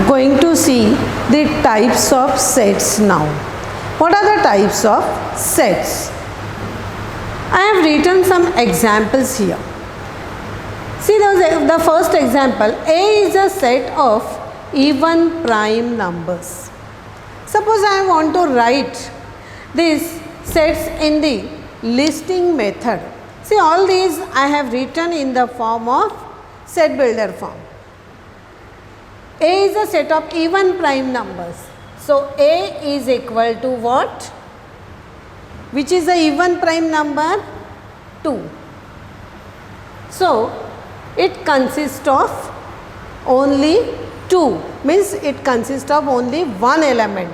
going to see the types of sets now. What are the types of sets? I have written some examples here. See the first example, A is a set of even prime numbers. Suppose I want to write these sets in the listing method. See, all these I have written in the form of set builder form. A is a set of even prime numbers. So, A is equal to what? Which is the even prime number? 2. So, it consists of only 2, means it consists of only one element.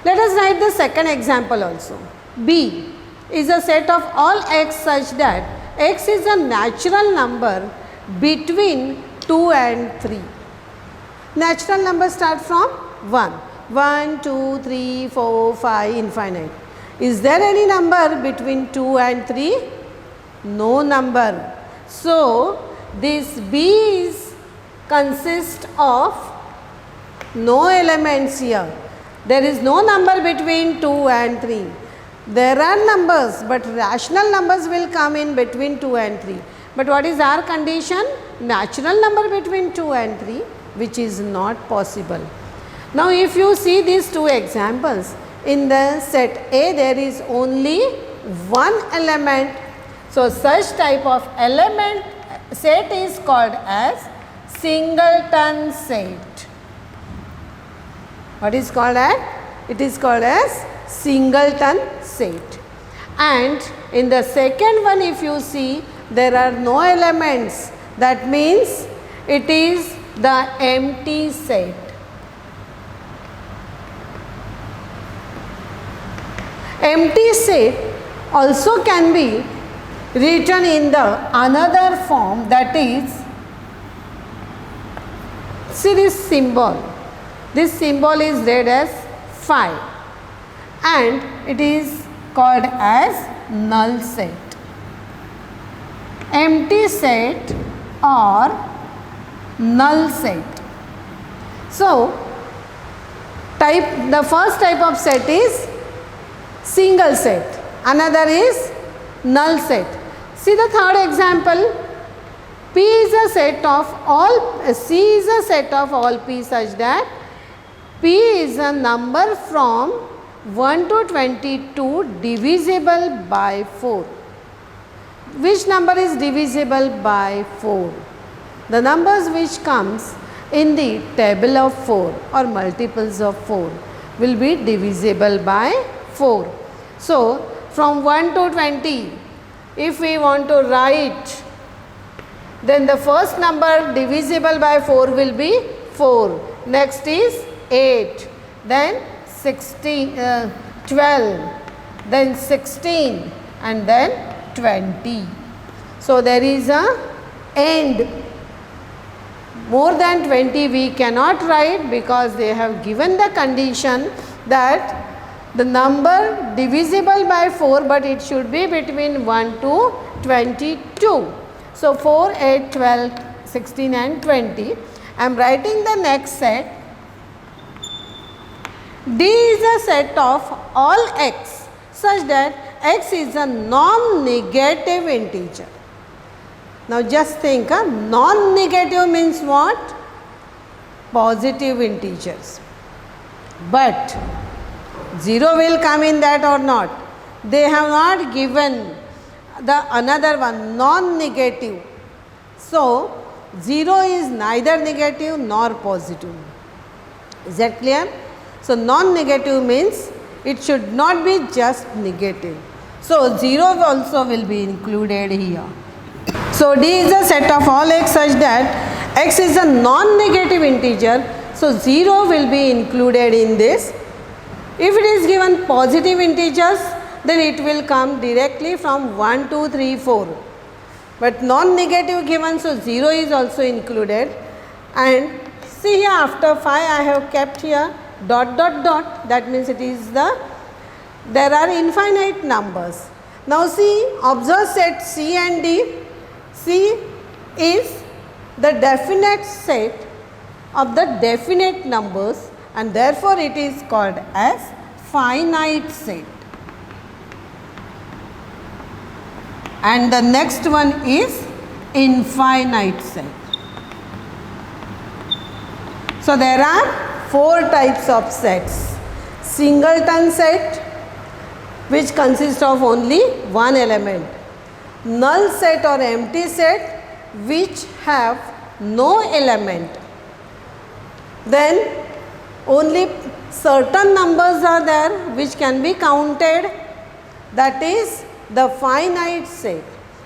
Let us write the second example also. B is a set of all x such that x is a natural number between 2 and 3. Natural numbers start from 1. 1, 2, 3, 4, 5, infinite. Is there any number between 2 and 3? No number. So, this B consists of no elements here. There is no number between 2 and 3. There are numbers, but rational numbers will come in between 2 and 3. But what is our condition? Natural number between 2 and 3, which is not possible. Now, if you see these two examples, in the set A there is only one element. So, such type of element set is called as singleton set. What is called as? It is called as singleton set. And in the second one, if you see, there are no elements. That means it is the empty set. Empty set also can be written in the another form, that is, see this symbol. This symbol is read as phi and it is called as null set. Empty set or null set. So, the first type of set is single set, another is null set. See the third example, P is a set of all, C is a set of all P such that P is a number from 1 to 22 divisible by 4. Which number is divisible by 4? The numbers which comes in the table of 4 or multiples of 4 will be divisible by 4. So, from 1 to 20, if we want to write, then the first number divisible by 4 will be 4. Next is 8, then 16, 12, then 16 and then 20. So, there is a end. More than 20 we cannot write because they have given the condition that the number divisible by 4, but it should be between 1 to 22. So, 4, 8, 12, 16 and 20. I am writing the next set. D is a set of all x such that x is a non-negative integer. Now, just think, non-negative means what? Positive integers. But 0 will come in that or not? They have not given the another one, non-negative. So, 0 is neither negative nor positive. Is that clear? So, non-negative means it should not be just negative. So, 0 also will be included here. So, D is a set of all x such that x is a non-negative integer. So, 0 will be included in this. If it is given positive integers, then it will come directly from 1, 2, 3, 4. But non-negative given, so 0 is also included. And see here, after phi I have kept here dot dot dot, that means it is there are infinite numbers. Now see, observe set C and D. C is the definite set of the definite numbers, and therefore it is called as finite set. And the next one is infinite set. So there are 4 types of sets. Singleton set, which consists of only one element. Null set or empty set, which have no element. Then only certain numbers are there which can be counted, that is the finite set.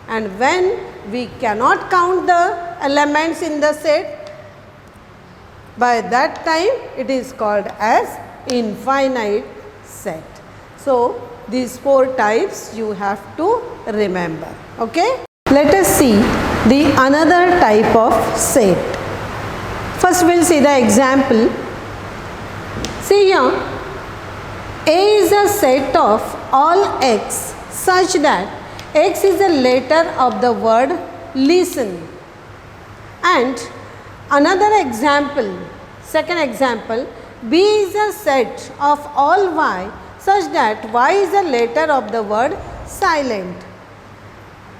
And when we cannot count the elements in the set, by that time it is called as infinite set. So these 4 types you have to remember. Okay? Let us see the another type of set. First we will see the example. See here, A is a set of all x such that x is a letter of the word listen. And another example, second example, B is a set of all y such that y is a letter of the word silent.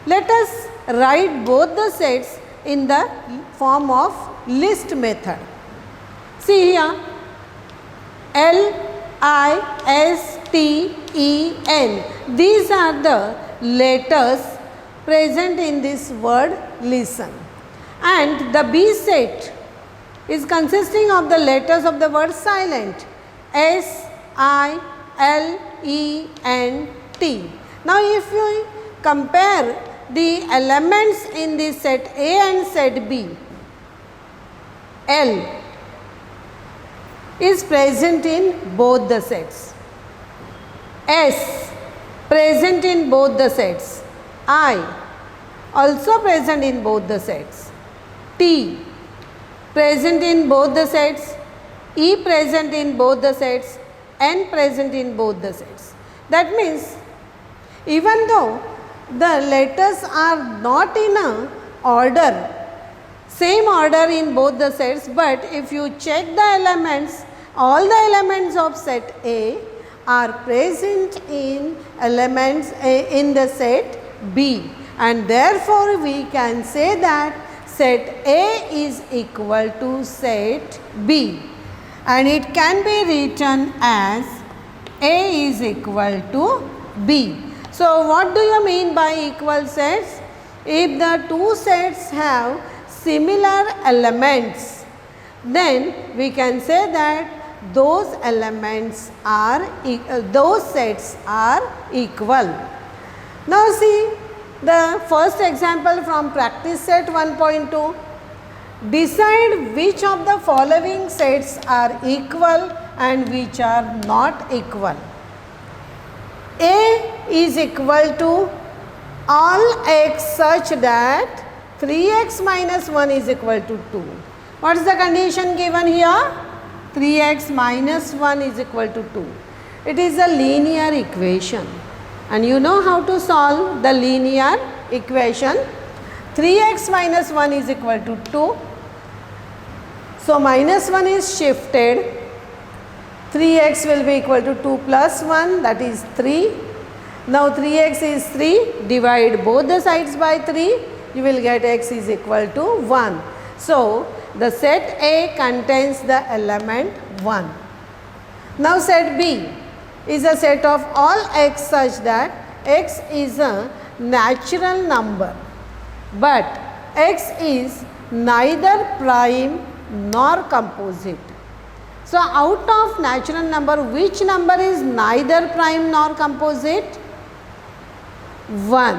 Let us write both the sets in the form of list method. See here, L-I-S-T-E-N. These are the letters present in this word listen. And the B set is consisting of the letters of the word silent, S-I-L-E-N-T. Now if you compare the elements in the set A and set B, L is present in both the sets, S present in both the sets, I also present in both the sets, T present in both the sets, E present in both the sets, N present in both the sets. That means even though the letters are not in a order, same order in both the sets, but if you check the elements, all the elements of set A are present in elements in the set B, and therefore we can say that set A is equal to set B, and it can be written as A is equal to B. So what do you mean by equal sets? If the 2 sets have similar elements, then we can say that those elements are those sets are equal. Now see the first example from practice set 1.2. Decide which of the following sets are equal and which are not equal. A is equal to all x such that 3x minus 1 is equal to 2. What is the condition given here? 3x minus 1 is equal to 2. It is a linear equation, and you know how to solve the linear equation. 3x minus 1 is equal to 2. So minus 1 is shifted. 3x will be equal to 2 plus 1, that is 3. Now 3x is 3, divide both the sides by 3, you will get x is equal to 1. So the set A contains the element 1. Now set B is a set of all x such that x is a natural number, but x is neither prime nor composite. So out of natural number, which number is neither prime nor composite? 1.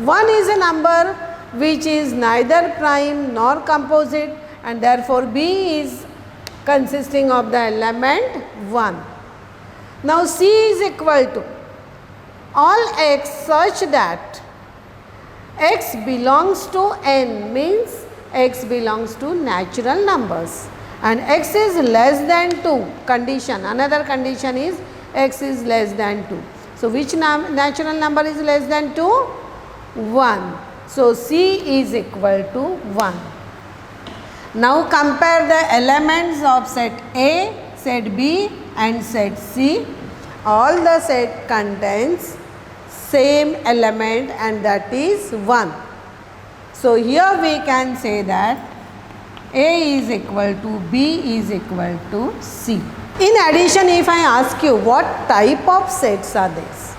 1 is a number which is neither prime nor composite, and therefore B is consisting of the element 1. Now C is equal to all x such that x belongs to n, means x belongs to natural numbers, and x is less than 2 condition. Another condition is x is less than 2. So which natural number is less than 2? 1. So C is equal to 1. Now compare the elements of set A, set B and set C. All the set contains same element and that is 1. So here we can say that A is equal to B is equal to C. In addition, if I ask you what type of sets are these?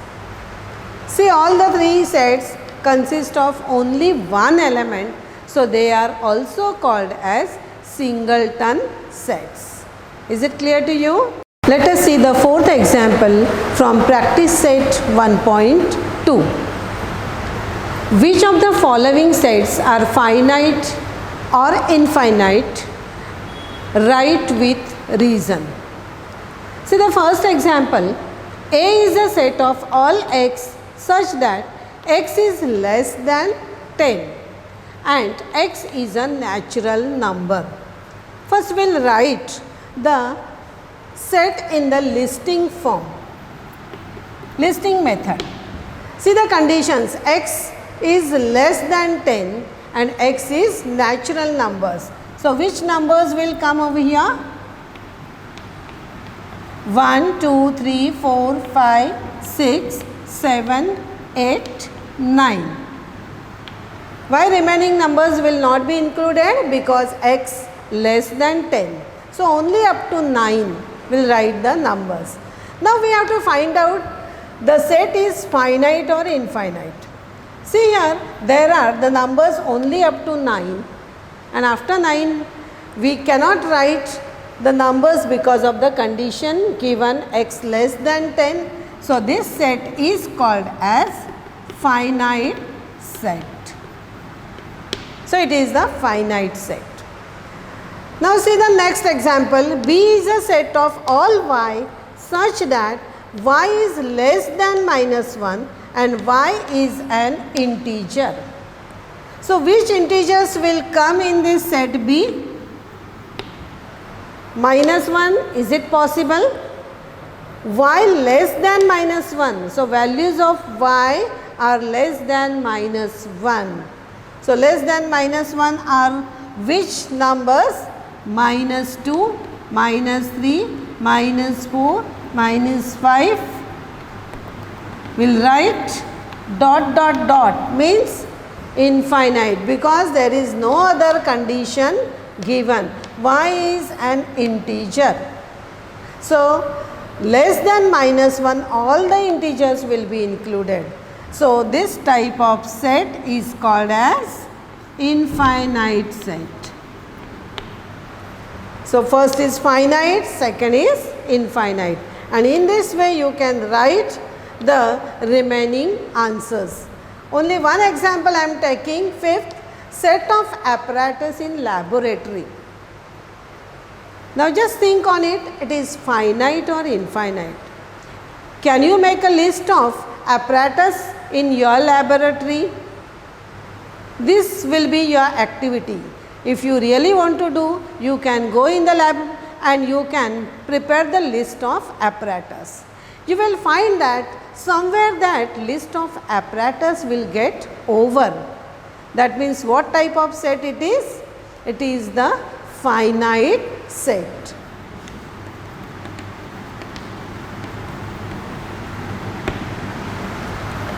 See, all the three sets consist of only one element, so they are also called as singleton sets. Is it clear to you? Let us see the fourth example from practice set 1.2. Which of the following sets are finite or infinite? Write with reason. See the first example, A is a set of all x such that x is less than 10 and x is a natural number. First we will write the set in the listing form, listing method. See the conditions, x is less than 10 and x is natural numbers. So which numbers will come over here? 1, 2, 3, 4, 5, 6, 7, 8, 9. Why remaining numbers will not be included? Because x less than 10. So only up to 9 will write the numbers. Now we have to find out the set is finite or infinite. See here, there are the numbers only up to 9 and after 9 we cannot write the numbers because of the condition given x less than 10. So this set is called as finite set. So it is the finite set. Now see the next example, B is a set of all y such that y is less than -1 and y is an integer. So which integers will come in this set B? -1, is it possible? Y less than -1, so values of y are less than -1. So less than -1 are which numbers? -2, -3, -4, -5. We'll write dot dot dot means infinite because there is no other condition given. Y is an integer. So less than -1 all the integers will be included. So this type of set is called as infinite set. So first is finite, second is infinite, and in this way you can write the remaining answers. Only one example I am taking, fifth, set of apparatus in laboratory. Now just think on it, it is finite or infinite. Can you make a list of apparatus in your laboratory? This will be your activity. If you really want to do, you can go in the lab and you can prepare the list of apparatus. You will find that somewhere that list of apparatus will get over. That means what type of set it is? It is the finite set.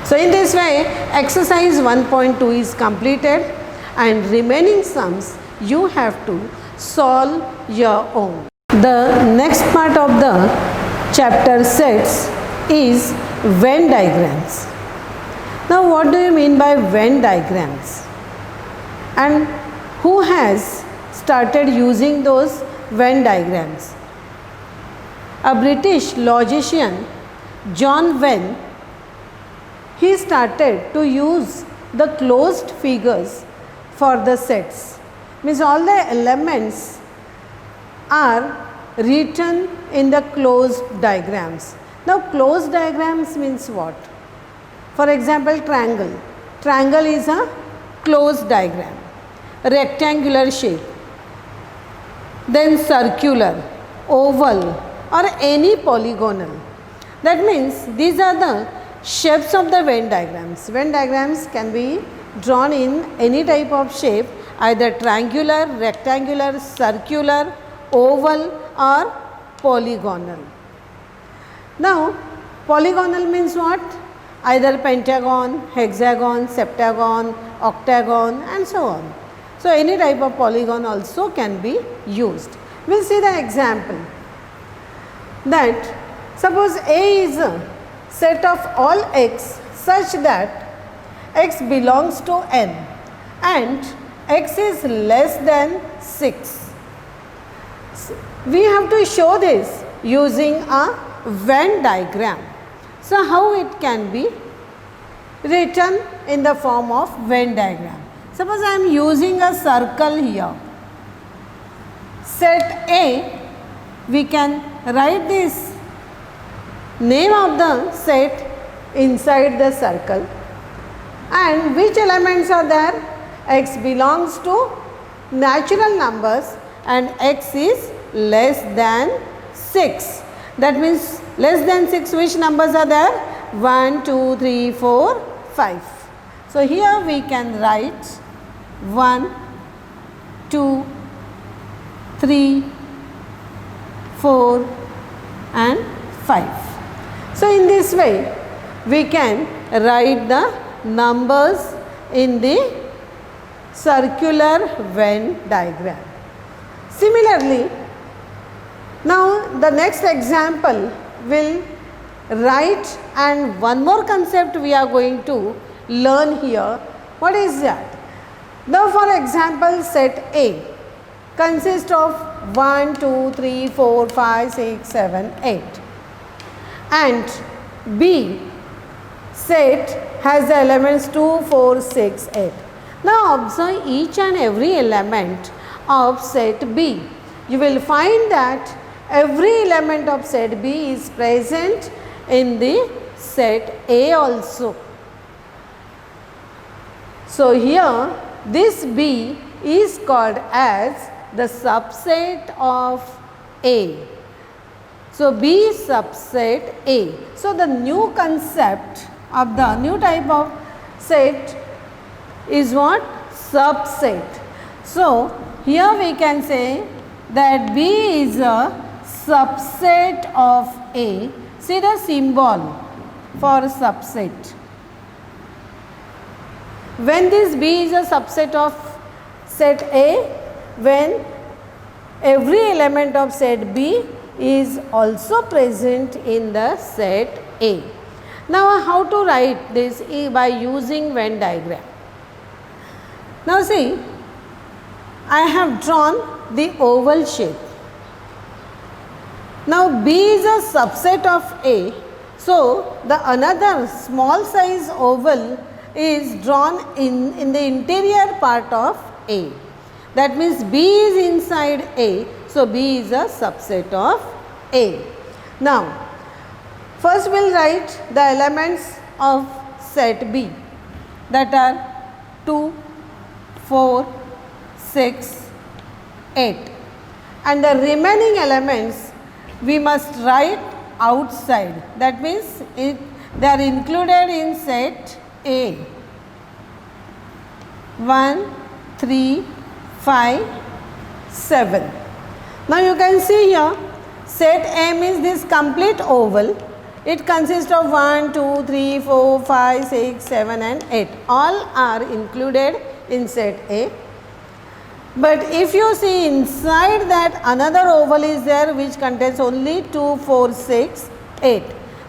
So in this way exercise 1.2 is completed and remaining sums you have to solve your own. The next part of the chapter sets is Venn diagrams. Now what do you mean by Venn diagrams? And who has started using those Venn diagrams? A British logician, John Venn, he started to use the closed figures for the sets. Means all the elements are written in the closed diagrams. Now closed diagrams means what? For example, triangle. Triangle is a closed diagram. Rectangular shape. Then circular, oval or any polygonal. That means these are the shapes of the Venn diagrams. Venn diagrams can be drawn in any type of shape either triangular, rectangular, circular, oval or polygonal. Now polygonal means what? Either pentagon, hexagon, septagon, octagon and so on. So any type of polygon also can be used. We will see the example, that suppose A is a set of all x such that x belongs to n and x is less than 6. We have to show this using a Venn diagram. So how it can be written in the form of Venn diagram? Suppose I am using a circle here. Set A, we can write this name of the set inside the circle, and which elements are there? X belongs to natural numbers and x is less than 6. That means less than 6, which numbers are there? 1, 2, 3, 4, 5. So here we can write 1, 2, 3, 4 and 5. So in this way we can write the numbers in the circular Venn diagram. Similarly, now the next example will write, and one more concept we are going to learn here. What is that? Now for example, set A consists of 1, 2, 3, 4, 5, 6, 7, 8 and B set has the elements 2, 4, 6, 8. Now observe each and every element of set B. You will find that every element of set B is present in the set A also. So here this B is called as the subset of A. So B is subset A. So the new concept of the new type of set is what? Subset. So here we can say that B is a subset of A. See the symbol for subset. When this B is a subset of set A, when every element of set B is also present in the set A. Now how to write this? By using Venn diagram. Now see, I have drawn the oval shape. Now B is a subset of A, so the another small size oval is drawn in the interior part of A. That means B is inside A, so B is a subset of A. Now first we will write the elements of set B, that are 2, 4, 6, 8, and the remaining elements we must write outside. That means they are included in set A. 1, 3, 5, 7. Now you can see here set A means this complete oval. It consists of 1, 2, 3, 4, 5, 6, 7 and 8. All are included in set A. But if you see inside that another oval is there which contains only 2, 4, 6, 8.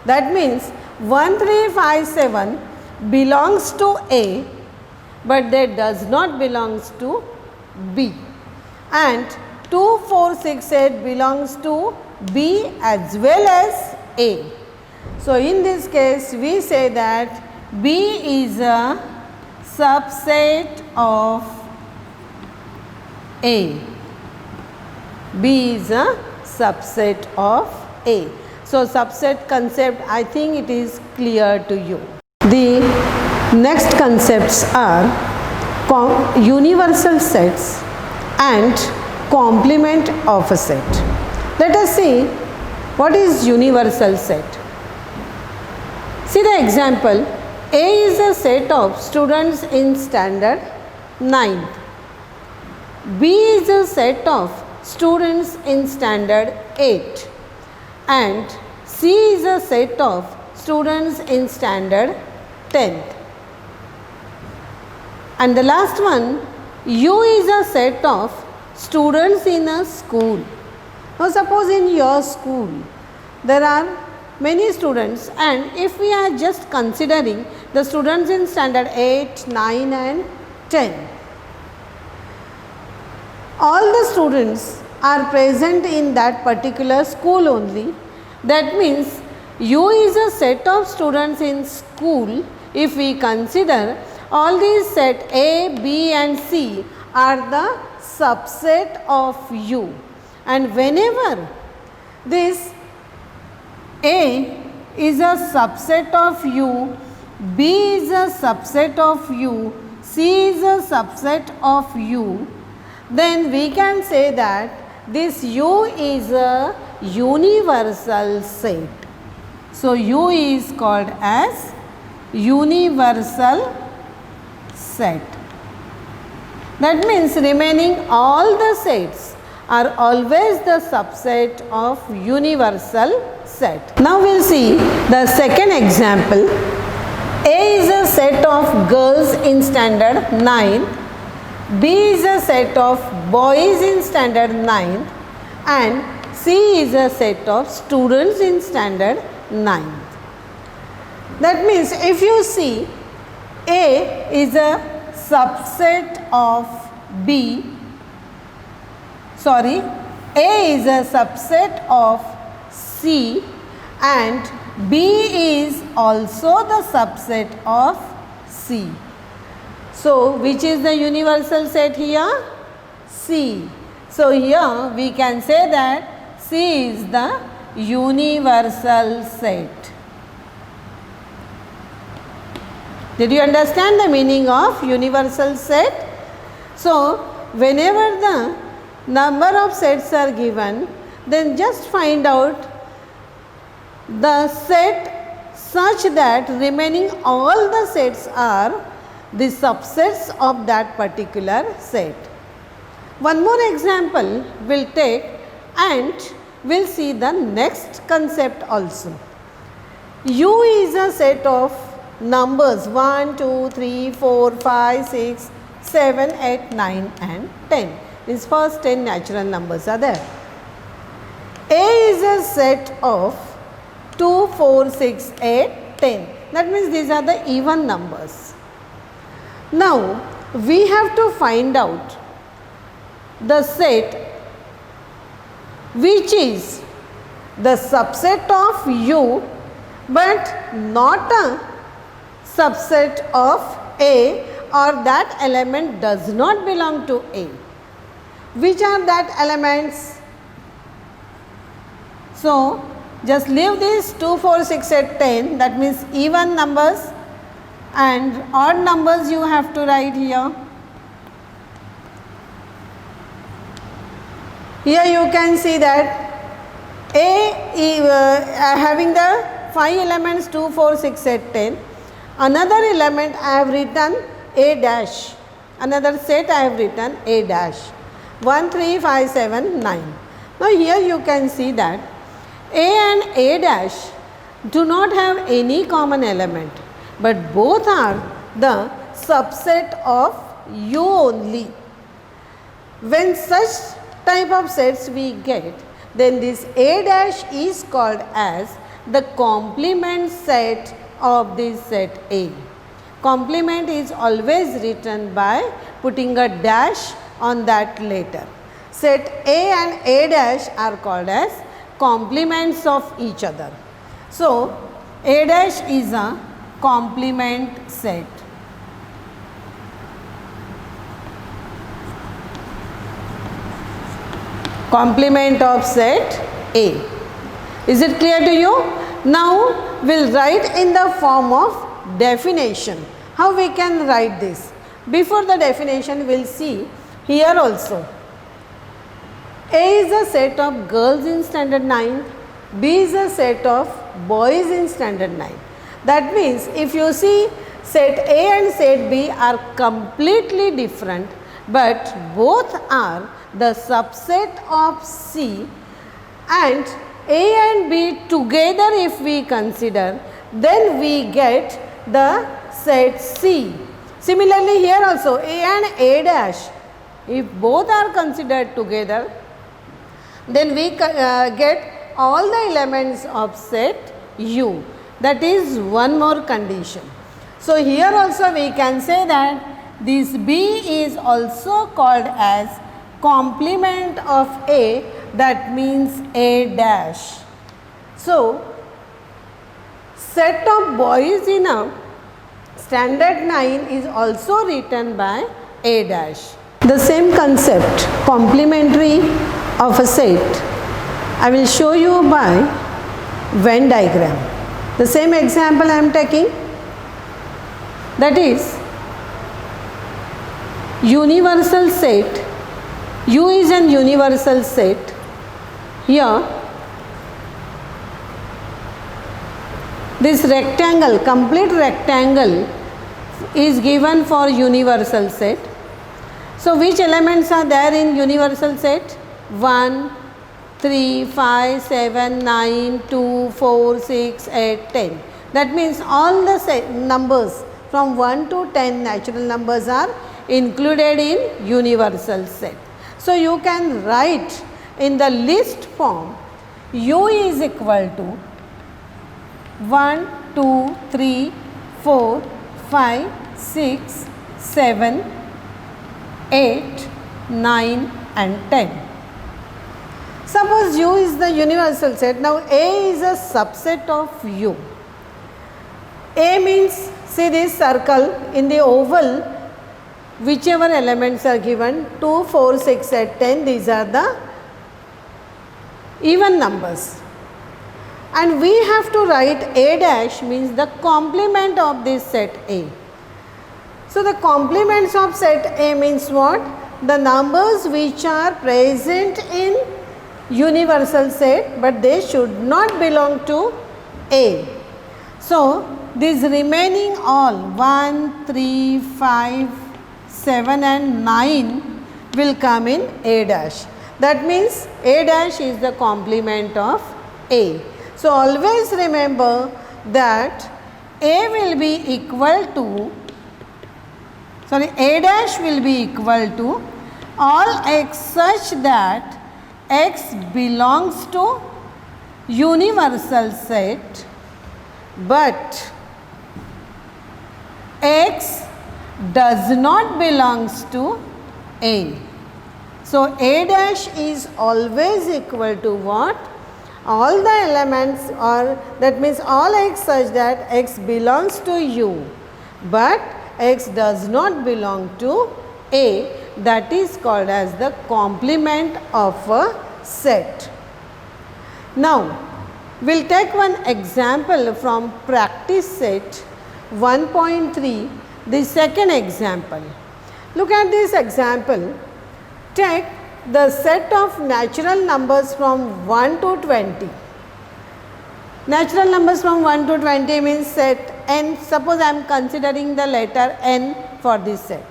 That means 1, 3, 5, 7 belongs to A, but that does not belongs to B. And 2, 4, 6, 8 belongs to B as well as A. So in this case we say that B is a subset of A. B is a subset of A. So subset concept, I think it is clear to you. The next concepts are universal sets and complement of a set. Let us see what is universal set. See the example. A is a set of students in standard 9th. B is a set of students in standard 8 and C is a set of students in standard 10th. And the last one, U is a set of students in a school. Now suppose in your school there are many students, and if we are just considering the students in standard 8, 9 and 10, all the students are present in that particular school only. That means U is a set of students in school. If we consider all these set A, B and C are the subset of U, and whenever this A is a subset of U, B is a subset of U, C is a subset of U, then we can say that this U is a universal set. So, U is called as universal set. That means remaining all the sets are always the subset of universal set. Now, we will see the second example. A is a set of girls in standard 9. B is a set of boys in standard 9 and C is a set of students in standard 9. That means if you see, A is a subset of B, A is a subset of C and B is also the subset of C. So, which is the universal set here? C. So, here we can say that C is the universal set. Did you understand the meaning of universal set? So, whenever the number of sets are given, then just find out the set such that remaining all the sets are the subsets of that particular set. One more example we will take and we will see the next concept also. U is a set of numbers 1, 2, 3, 4, 5, 6, 7, 8, 9 and 10. These first 10 natural numbers are there. A is a set of 2, 4, 6, 8, 10. That means these are the even numbers. Now, we have to find out the set which is the subset of U but not a subset of A, or that element does not belong to A. Which are that elements? So, just leave this 2, 4, 6, 8, 10, that means even numbers, and odd numbers you have to write here. Here you can see that A having the 5 elements 2, 4, 6, 8, 10. Another element I have written A dash. Another set I have written A dash. 1, 3, 5, 7, 9. Now here you can see that A and A dash do not have any common element, but both are the subset of U only. When such type of sets we get, then this A dash is called as the complement set of this set A. Complement is always written by putting a dash on that letter. Set A and A dash are called as complements of each other. So, A dash is a complement set. Complement of set A. Is it clear to you? Now, we will write in the form of definition. How we can write this? Before the definition, we will see here also. A is a set of girls in standard 9, B is a set of boys in standard 9. That means, if you see set A and set B are completely different, but both are the subset of C, and A and B together if we consider, then we get the set C. Similarly, here also A and A dash, if both are considered together, then we get all the elements of set U. That is one more condition. So, here also we can say that this B is also called as complement of A, that means A dash. So, set of boys in a standard 9 is also written by A dash. The same concept, complementary of a set, I will show you by Venn diagram. The same example I am taking, that is universal set. U is an universal set. Here this rectangle, complete rectangle is given for universal set. So, which elements are there in universal set? 1, 3, 5, 7, 9, 2, 4, 6, 8, 10. That means all the set numbers from 1 to 10 natural numbers are included in universal set. So, you can write in the list form U is equal to 1, 2, 3, 4, 5, 6, 7, 8, 9 and 10. Suppose U is the universal set. Now, A is a subset of U. A means, see this circle in the oval, whichever elements are given 2, 4, 6, 8, 10, these are the even numbers. And we have to write A dash means the complement of this set A. So, the complements of set A means what? The numbers which are present in universal set, but they should not belong to A. So, these remaining all 1, 3, 5, 7 and 9 will come in A dash. That means A dash is the complement of A. So, always remember that A will be equal to, A dash will be equal to all x such that x belongs to universal set, but x does not belongs to A. So, A dash is always equal to what? All the elements, or that means all x such that x belongs to U, but x does not belong to A, that is called as the complement of a set. Now, we will take one example from practice set 1.3, the second example. Look at this example. Take the set of natural numbers from 1 to 20. Natural numbers from 1 to 20 means set n. Suppose I am considering the letter n for this set.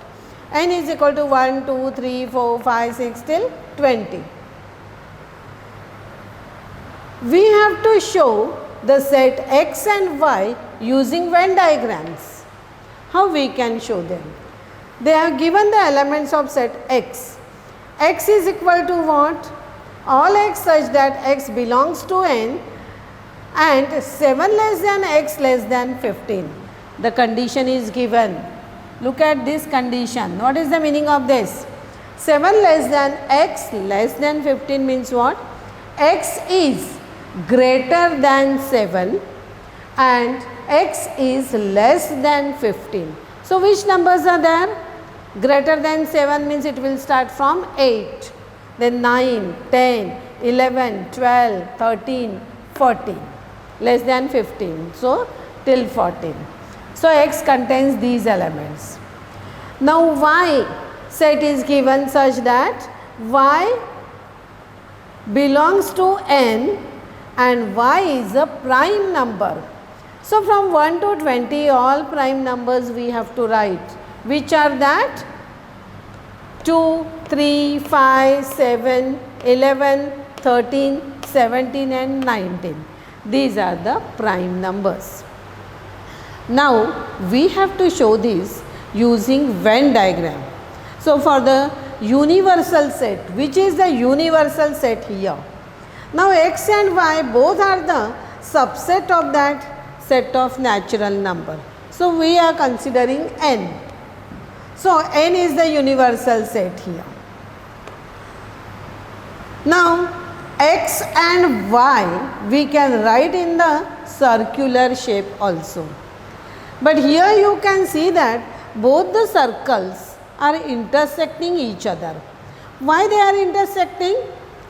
N is equal to 1, 2, 3, 4, 5, 6 till 20. We have to show the set x and y using Venn diagrams. How we can show them? They have given the elements of set x. X is equal to what? All x such that x belongs to n and 7 less than x less than 15. The condition is given. Look at this condition. What is the meaning of this? 7 less than x less than 15 means what? X is greater than 7 and x is less than 15. So, which numbers are there? Greater than 7 means it will start from 8, then 9, 10, 11, 12, 13, 14, less than 15. So, till 14. So, x contains these elements. Now, y set is given such that y belongs to n and y is a prime number. So, from 1 to 20 all prime numbers we have to write. Which are that? 2, 3, 5, 7, 11, 13, 17 and 19. These are the prime numbers. Now we have to show this using Venn diagram. So for the universal set, which is the universal set here? Now x and y both are the subset of that set of natural number. So we are considering n. So n is the universal set here. Now x and y we can write in the circular shape also. But here you can see that both the circles are intersecting each other. Why they are intersecting?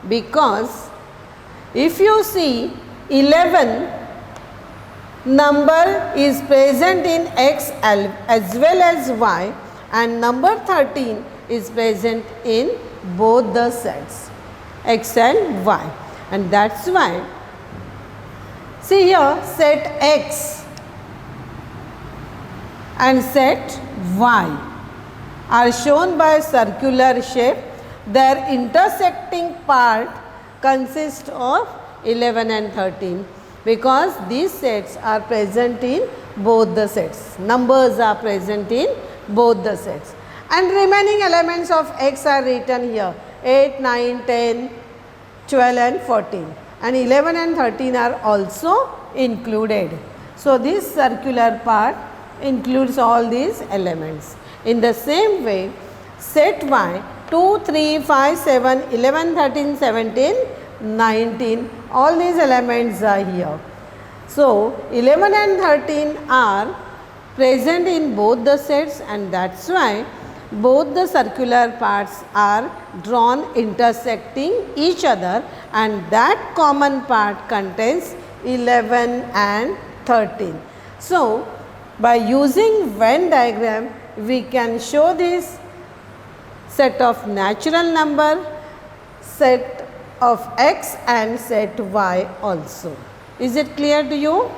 Because if you see 11 number is present in x as well as y, and number 13 is present in both the sets x and y, and that's why see here set x and set y are shown by circular shape. Their intersecting part consists of 11 and 13 because these sets are present in both the sets. Numbers are present in both the sets, and remaining elements of x are written here 8, 9, 10, 12 and 14, and 11 and 13 are also included. So this circular part includes all these elements. In the same way, set y 2, 3, 5, 7, 11, 13, 17, 19, all these elements are here. So 11 and 13 are present in both the sets, and that's why both the circular parts are drawn intersecting each other, and that common part contains 11 and 13. So by using Venn diagram we can show this set of natural number, set of x and set y also. Is it clear to you?